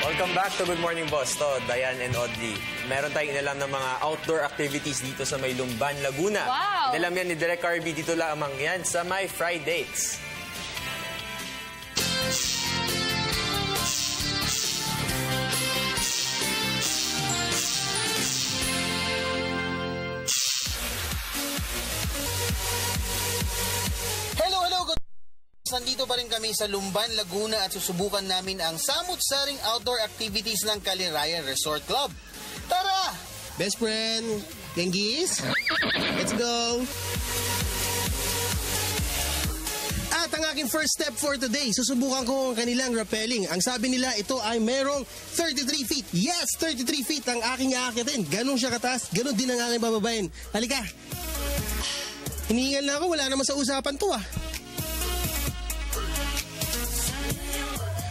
Welcome back to Good Morning Boss. To Diane and Audrey. Meron tayong inalam ng mga outdoor activities dito sa may Lumban, Laguna. Wow! Inalam yan ni Direk Carby, dito lamang yan sa may Fridates. Nandito pa rin kami sa Lumban, Laguna at susubukan namin ang samut-saring outdoor activities ng Caliraya Resort Club. Tara! Best friend, Genghis, let's go! At ang aking first step for today, susubukan ko ang kanilang rappelling. Ang sabi nila, ito ay merong 33 feet. Yes, 33 feet ang aking aakitin. Ganun siya kataas, ganun din ang aking bababayin. Halika! Hinihingal na ako, wala naman sa usapan to ah.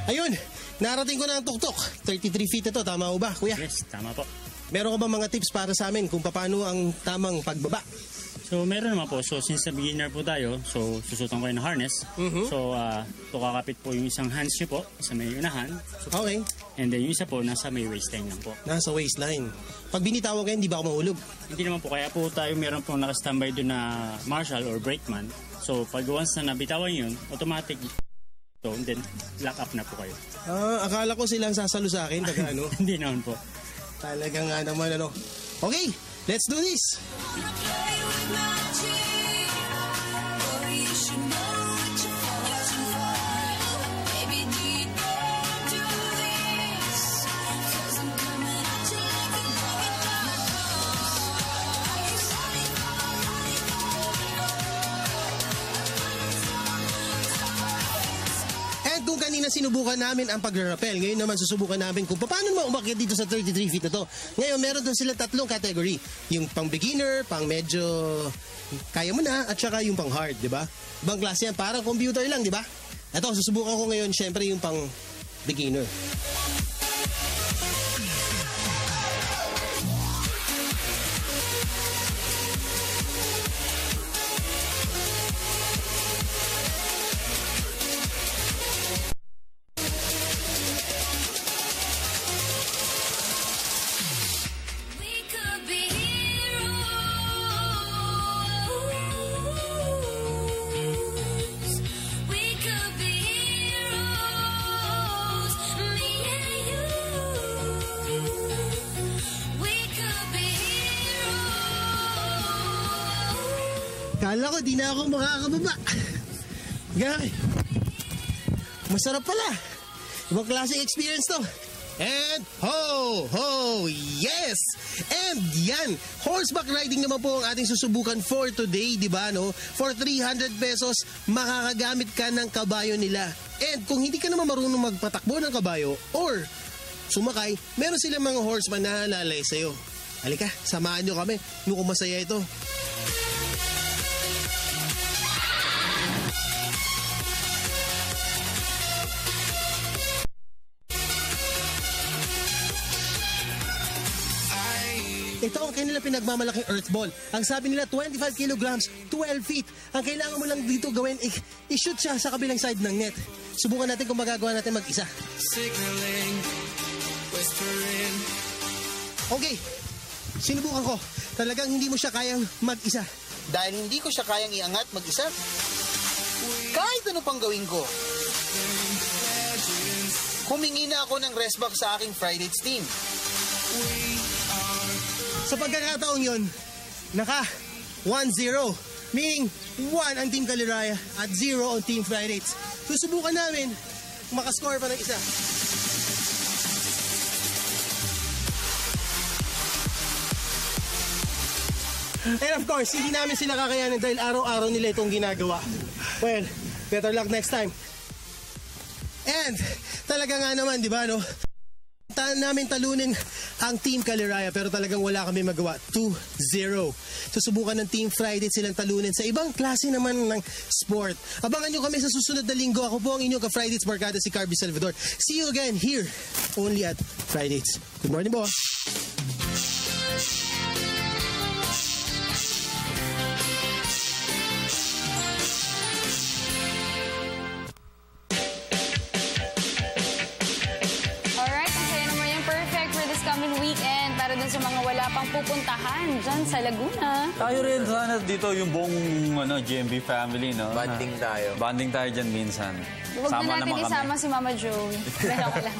Ayun, narating ko na ang tuktok. 33 feet ito, tama o ba, kuya? Yes, tama po. Meron ka ba mga tips para sa amin kung paano ang tamang pagbaba? So, meron naman po. So, since sa beginner po tayo, so, susutan ko yung harness. So, kakapit po yung isang hands nyo po sa may unahan. Okay. And then, yung isa po, nasa may waistline lang po. Nasa waistline. Pag binitawan kayo, hindi ba ako mahulog? Hindi naman po. Kaya po tayo meron po nakastambay doon na marshal or brakeman. So, pag once na nabitawan yun, automatic. So, and then, lock up na po kayo. Akala ko silang sasalo sa akin. Taga ano? Hindi naman po. Talaga nga naman ano. Okay, let's do this! Kung kanina sinubukan namin ang pag-rappel, ngayon naman susubukan namin kung paano naman umakyat dito sa 33 feet na to. Ngayon, meron doon sila tatlong category. Yung pang beginner, pang medyo kaya mo na, at saka yung pang hard, di ba? Ibang klase yan, parang computer lang, di ba? Ito, susubukan ko ngayon, syempre, yung pang beginner. Kala ko, di na ako makakababa. Gay. Masarap pala. Ibang klaseng experience to. And ho, ho, yes! And yan, horseback riding naman po ang ating susubukan for today, di ba, no? For 300 pesos, makakagamit ka ng kabayo nila. And kung hindi ka naman marunong magpatakbo ng kabayo or sumakay, meron silang mga horseman na lalay sa'yo. Halika, samahan nyo kami. Mukhang masaya ito. Ito ang kanila pinagmamalaking earth ball. Ang sabi nila 25 kilograms, 12 feet. Ang kailangan mo lang dito gawin, i-shoot siya sa kabilang side ng net. Subukan natin kung magagawa natin mag-isa. Okay, sinubukan ko. Talagang hindi mo siya kayang mag-isa. Dahil hindi ko siya kayang iangat mag-isa, kahit ano pang gawin ko, humingi na ako ng rest back sa aking Fridays team. Sa pagkakataong yun, naka 1-0. Meaning, 1 ang Team Caliraya at 0 ang Team Fridays. Susubukan namin makascore pa ng isa. And of course, hindi namin sila kakayanin dahil araw-araw nila itong ginagawa. Well, better luck next time. And talaga nga naman, di ba, no? Namin talunin ang Team Caliraya pero talagang wala kami magawa. 2-0. Susubukan ng Team Friday silang talunin sa ibang klase naman ng sport. Abangan nyo kami sa susunod na linggo. Ako po ang inyong ka-Fridays barkada si Carby Salvador. See you again here only at Fridays. Good morning, boss. sa mga wala pang pupuntahan dyan sa Laguna. Tayo rin sana dito yung buong GMB family, no? Banding tayo. Banding tayo dyan minsan. Huwag na natin isama si Mama Joey. Dalawa lang.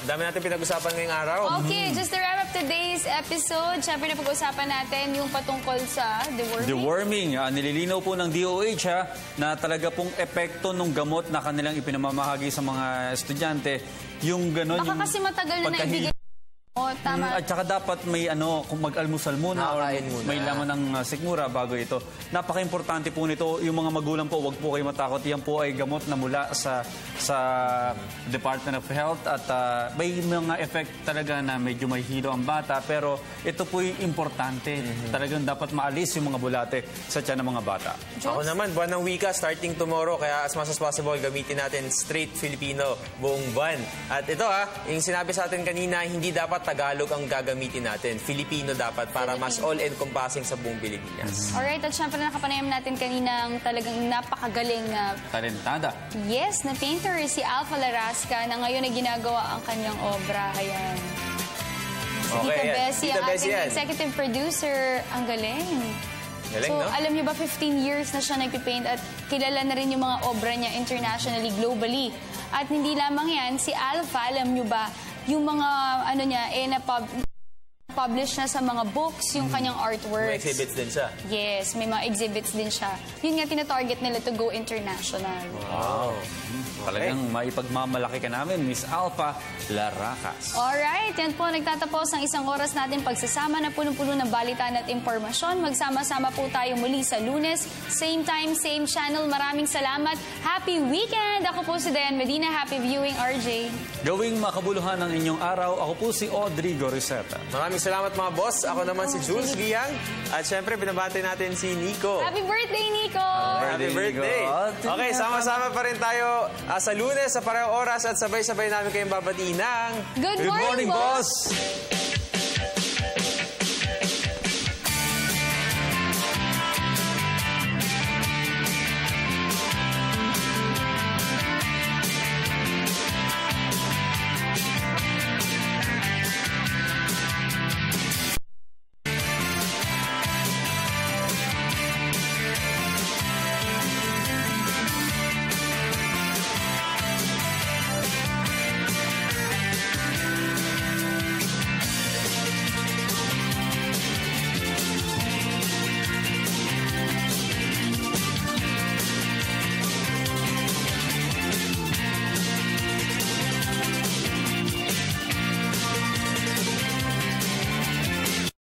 Dami natin pinag-usapan ngayong araw. Okay, just to wrap up today's episode, syempre napag-usapan natin yung patungkol sa deworming. Deworming, nililinaw po ng DOH na talaga pong epekto ng gamot na kanilang ipinamamahagi sa mga estudyante. Yung gano'n, Baka kasi matagal na naibigay. Tama. At saka dapat may kung mag-almusal muna or may laman ng sikmura bago ito. Napaka-importante po nito. Yung mga magulang po, wag po kayo matakot. Yan po ay gamot na mula sa Department of Health at may mga effect talaga na medyo may hilo ang bata. Pero ito po yung importante. Talagang dapat maalis yung mga bulate sa tiyan ng mga bata. Ako naman, buwan ng wika starting tomorrow. Kaya as much as possible, gamitin natin straight Filipino buong buwan. At ito yung sinabi sa atin kanina, hindi dapat Tagalog ang gagamitin natin. Filipino dapat para mas all-encompassing sa buong Pilipinas. Alright, at syempre nakapanayam natin kaninang talagang napakagaling na Talentada. yes, na painter si Alpha Larasca na ngayon ay ginagawa ang kanyang obra. Ayan. Si Okay, Tita yan. Bessie, Tita ang Bessie ating yan. executive producer. Ang galing. Galing, So, no? alam niyo ba, 15 years na siya nagpipaint at kilala na rin yung mga obra niya internationally, globally. At hindi lamang yan, si Alpha, alam niyo ba, yung mga, na-publish na sa mga books, yung kanyang May artworks. exhibits din siya. Yes, may mga exhibits din siya. Yun nga, tina-target nila to go international. Wow. Talagang maipagmamalaki ka namin, Miss Alpha Laracas. Alright, yan po, nagtatapos ang isang oras natin pagsasama na punong-puno ng balitaan at impormasyon. Magsama-sama po tayo muli sa Lunes. Same time, same channel. Maraming salamat. Happy weekend! Ako po si Dayan Medina. Happy viewing, RJ. Gawing makabuluhan ang inyong araw, ako po si Audrey Goriseta. Maraming salamat mga boss. Ako naman si Jules Liang. At syempre, binabati natin si Nico. Happy birthday, Nico! Happy birthday! Okay, sama-sama pa rin tayo sa Lunes sa parehong oras at sabay-sabay namin kayong babatiin ng Good morning, boss! boss!